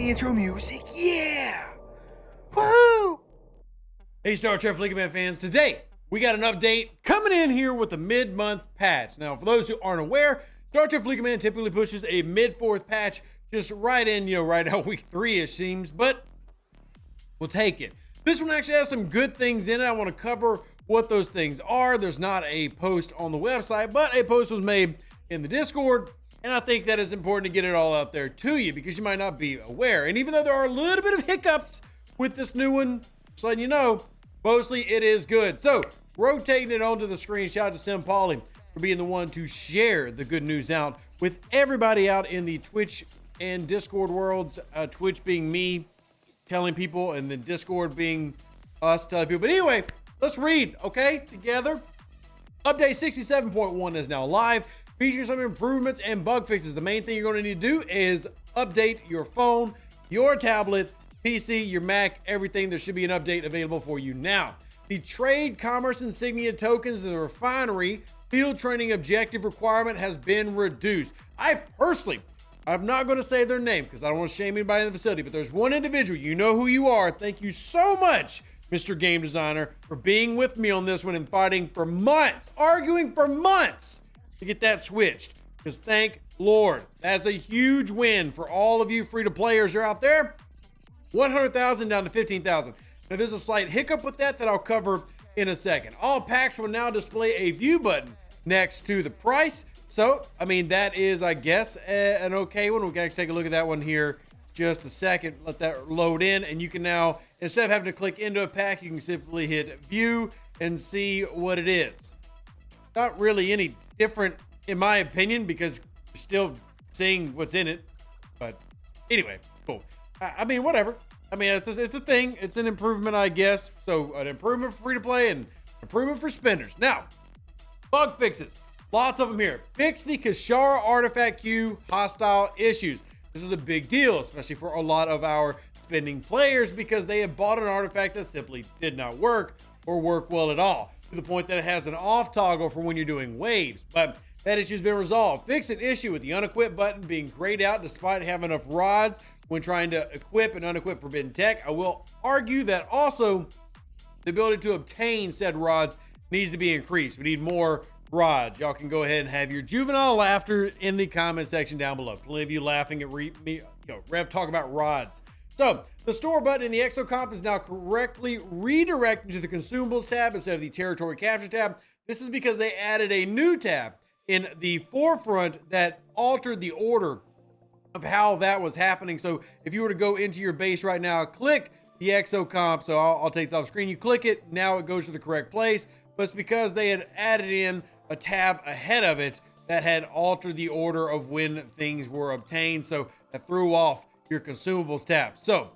the intro music. Yeah! Woohoo! Hey Star Trek Fleet Command fans, today we got an update coming in here with a mid-month patch. Now, for those who aren't aware, Star Trek Fleet Command typically pushes a mid-4th patch just right in, right out week 3-ish seems, but we'll take it. This one actually has some good things in it. I want to cover what those things are. There's not a post on the website, but a post was made in the Discord, and I think that it's important to get it all out there to you because you might not be aware. And even though there are a little bit of hiccups with this new one, just letting you know, mostly it is good. So, rotating it onto the screen, shout out to Sim Pauly for being the one to share the good news out with everybody out in the Twitch and Discord worlds. Twitch being me telling people, and then Discord being us telling people. But anyway, let's read, okay, together. Update 67.1 is now live, featuring some improvements and bug fixes. The main thing you're going to need to do is update your phone, your tablet, PC, your Mac, everything. There should be an update available for you now. The trade commerce insignia tokens in the refinery field training objective requirement has been reduced. I'm not going to say their name because I don't want to shame anybody in the facility, but there's one individual, you know who you are. Thank you so much, Mr. Game Designer, for being with me on this one and fighting for months, arguing for months to get that switched. Because thank Lord, that's a huge win for all of you free-to-players who are out there. 100,000 down to 15,000. Now there's a slight hiccup with that I'll cover in a second. All packs will now display a view button next to the price. So, I mean, that is, I guess, an okay one. We can actually take a look at that one here just a second. Let that load in, and you can now, instead of having to click into a pack, you can simply hit view and see what it is. Not really any different, in my opinion, because you're still seeing what's in it. But anyway, cool. I mean, whatever. I mean, it's a thing. It's an improvement, I guess. So, an improvement for free-to-play and improvement for spenders. Now, bug fixes. Lots of them here. Fix the Kir'shara artifact queue hostile issues. This is a big deal, especially for a lot of our spending players because they have bought an artifact that simply did not work or work well at all, to the point that it has an off toggle for when you're doing waves. But that issue has been resolved. Fix an issue with the unequip button being grayed out despite having enough rods when trying to equip and unequip forbidden tech. I will argue that also the ability to obtain said rods needs to be increased. We need more rods. Y'all can go ahead and have your juvenile laughter in the comment section down below. Plenty of you laughing at Rev talk about rods. So the store button in the exocomp is now correctly redirected to the consumables tab instead of the territory capture tab. This is because they added a new tab in the forefront that altered the order of how that was happening. So if you were to go into your base right now, click the exocomp. So I'll take this off screen. You click it, now it goes to the correct place. But it's because they had added in a tab ahead of it that had altered the order of when things were obtained. So that threw off your consumables tab. So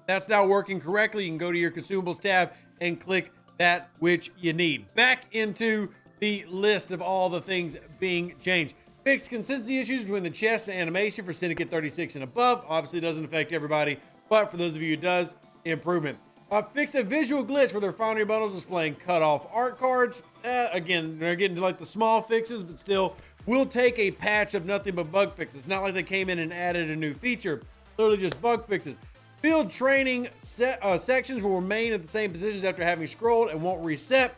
that's now working correctly. You can go to your consumables tab and click that which you need. Back into the list of all the things being changed. Fixed consistency issues between the chest and animation for Syndicate 36 and above. Obviously, it doesn't affect everybody, but for those of you it does, improvement. Fix a visual glitch where their refinery bundles displaying cut off art cards. Again, they're getting to like the small fixes, but still, we'll take a patch of nothing but bug fixes. It's not like they came in and added a new feature. Literally just bug fixes. Field training sections will remain at the same positions after having scrolled and won't reset.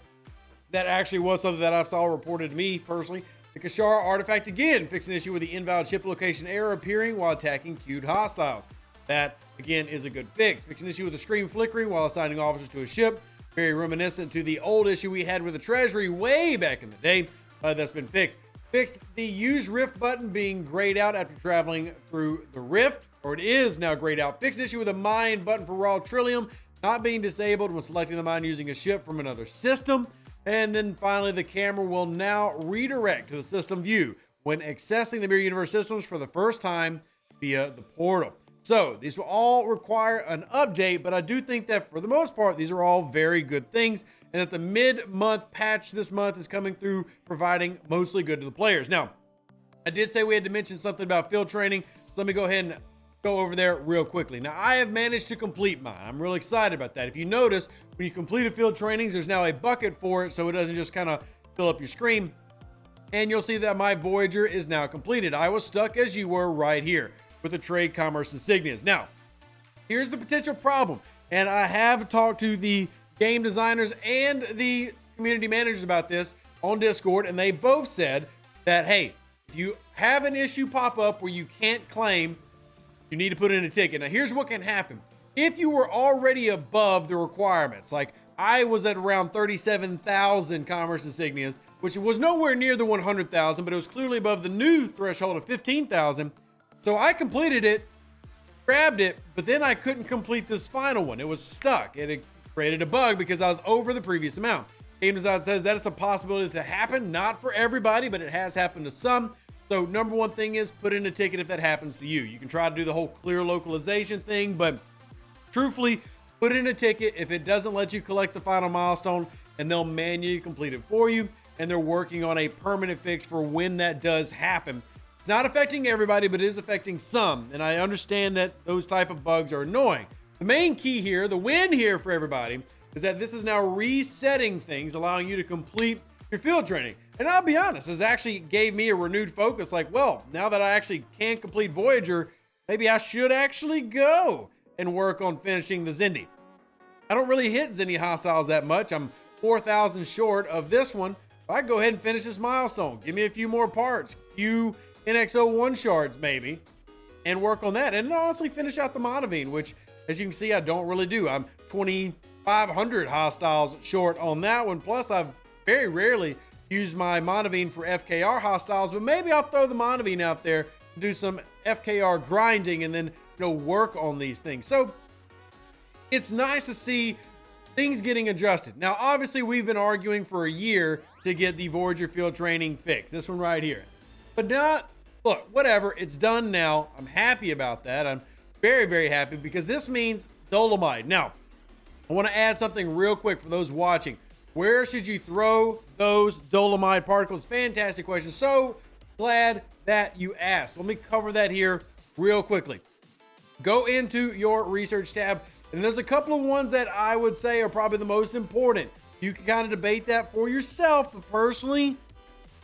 That actually was something that I saw reported to me personally. The Kir'shara artifact again fixed an issue with the invalid ship location error appearing while attacking queued hostiles. That, again, is a good fix. Fix an issue with the screen flickering while assigning officers to a ship. Very reminiscent to the old issue we had with the Treasury way back in the day. That's been fixed. Fixed the use rift button being grayed out after traveling through the rift, or it is now grayed out. Fixed an issue with the mine button for raw trillium not being disabled when selecting the mine using a ship from another system. And then finally, the camera will now redirect to the system view when accessing the Mirror Universe systems for the first time via the portal. So these will all require an update, but I do think that for the most part, these are all very good things, and that the mid-month patch this month is coming through providing mostly good to the players. Now, I did say we had to mention something about field training, so let me go ahead and go over there real quickly. Now, I have managed to complete mine. I'm really excited about that. If you notice, when you complete a field trainings, there's now a bucket for it, so it doesn't just kind of fill up your screen. And you'll see that my Voyager is now completed. I was stuck as you were right here with the trade commerce insignias. Now, here's the potential problem. And I have talked to the game designers and the community managers about this on Discord, and they both said that, hey, if you have an issue pop up where you can't claim, you need to put in a ticket. Now, here's what can happen. If you were already above the requirements, like I was at around 37,000 commerce insignias, which was nowhere near the 100,000, but it was clearly above the new threshold of 15,000. So I completed it, grabbed it, but then I couldn't complete this final one. It was stuck. It had created a bug because I was over the previous amount. Game Design says that it's a possibility to happen, not for everybody, but it has happened to some. So number one thing is put in a ticket if that happens to you. You can try to do the whole clear localization thing, but truthfully, put in a ticket if it doesn't let you collect the final milestone, and they'll manually complete it for you. And they're working on a permanent fix for when that does happen. It's not affecting everybody, but it is affecting some. And I understand that those type of bugs are annoying. The main key here, the win here for everybody, is that this is now resetting things, allowing you to complete your field training. And I'll be honest, this actually gave me a renewed focus. Like, well, now that I actually can complete Voyager, maybe I should actually go and work on finishing the Xindi. I don't really hit Xindi hostiles that much. I'm 4,000 short of this one. I can go ahead and finish this milestone. Give me a few more parts, few NX01 shards maybe, and work on that. And honestly, finish out the Monavine, which, as you can see, I don't really do. I'm 2,500 hostiles short on that one. Plus, I've very rarely used my Monavine for FKR hostiles, but maybe I'll throw the Monavine out there, do some FKR grinding, and then work on these things. So it's nice to see things getting adjusted. Now, obviously, we've been arguing for a year to get the Voyager Field Training fixed. This one right here. But look, whatever, it's done now. I'm happy about that. I'm very, very happy because this means Dolomite. Now, I want to add something real quick for those watching. Where should you throw those Dolomite particles? Fantastic question. So glad that you asked. Let me cover that here real quickly. Go into your research tab, and there's a couple of ones that I would say are probably the most important. You can kind of debate that for yourself, but personally,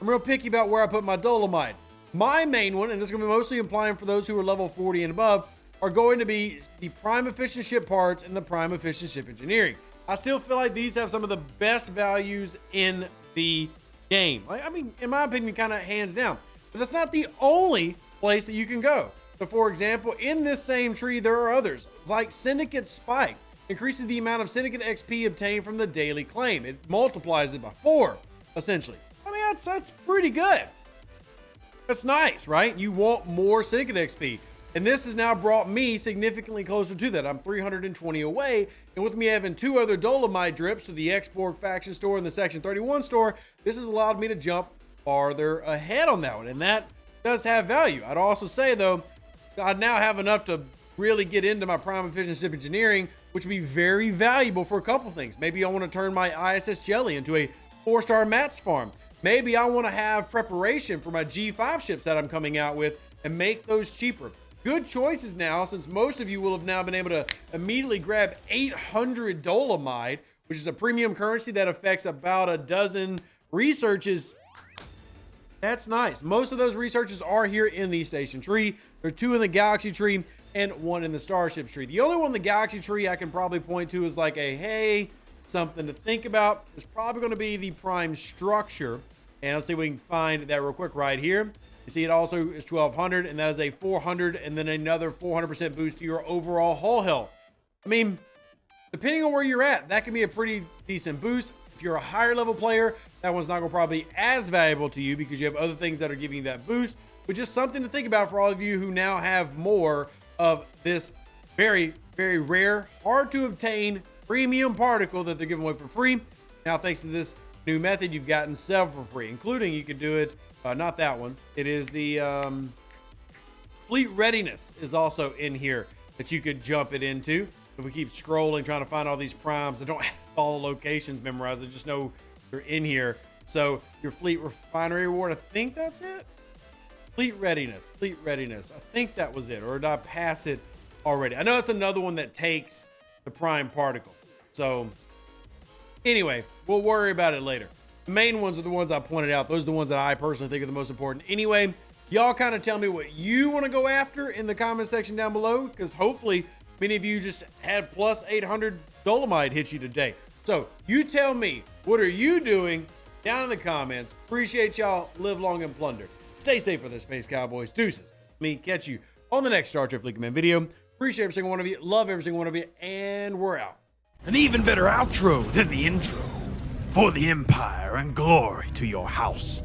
I'm real picky about where I put my Dolomite. My main one, and this is going to be mostly applying for those who are level 40 and above, are going to be the prime efficient ship parts and the prime efficient ship engineering. I still feel like these have some of the best values in the game. I mean, in my opinion, kind of hands down. But that's not the only place that you can go. So, for example, in this same tree, there are others, like Syndicate Spike. Increases the amount of Syndicate XP obtained from the daily claim. It multiplies it by 4, essentially. I mean, that's pretty good. That's nice, right? You want more Syndicate XP. And this has now brought me significantly closer to that. I'm 320 away. And with me having 2 other Dolomite drips to the Export faction store and the Section 31 store, this has allowed me to jump farther ahead on that one. And that does have value. I'd also say, though, I now have enough to really get into my prime efficient ship engineering, which would be very valuable for a couple things. Maybe I want to turn my ISS Jelly into a 4-star mats farm. Maybe I want to have preparation for my G5 ships that I'm coming out with and make those cheaper. Good choices now, since most of you will have now been able to immediately grab 800 Dolomite, which is a premium currency that affects about a dozen researches. That's nice. Most of those researches are here in the station tree. There are 2 in the galaxy tree and 1 in the starship tree. The only one in the galaxy tree I can probably point to is like a, hey, something to think about. It's probably going to be the prime structure. And let's see if we can find that real quick right here. You see, it also is 1,200, and that is a 400, and then another 400% boost to your overall hull health. I mean, depending on where you're at, that can be a pretty decent boost. If you're a higher level player, that one's not going to probably be as valuable to you because you have other things that are giving you that boost. But just something to think about for all of you who now have more of this very, very rare, hard to obtain premium particle that they're giving away for free. Now, thanks to this new method, you've gotten several for free, including you could do it. Not that one. It is the fleet readiness is also in here that you could jump it into. If we keep scrolling, trying to find all these primes, I don't have all the locations memorized. I just know they're in here. So your fleet refinery reward, I think that's it. Fleet readiness. I think that was it. Or did I pass it already? I know it's another one that takes the prime particle. So anyway, we'll worry about it later. The main ones are the ones I pointed out. Those are the ones that I personally think are the most important. Anyway, y'all kind of tell me what you want to go after in the comment section down below, because hopefully Many of you just had plus 800 Dolomite hit you today. So you tell me, what are you doing down in the comments? Appreciate y'all. Live long and plunder. Stay safe for the Space Cowboys. Deuces. Me catch you on the next Star Trek Fleet Command video. Appreciate every single one of you. Love every single one of you. And we're out. An even better outro than the intro. For the Empire and glory to your house.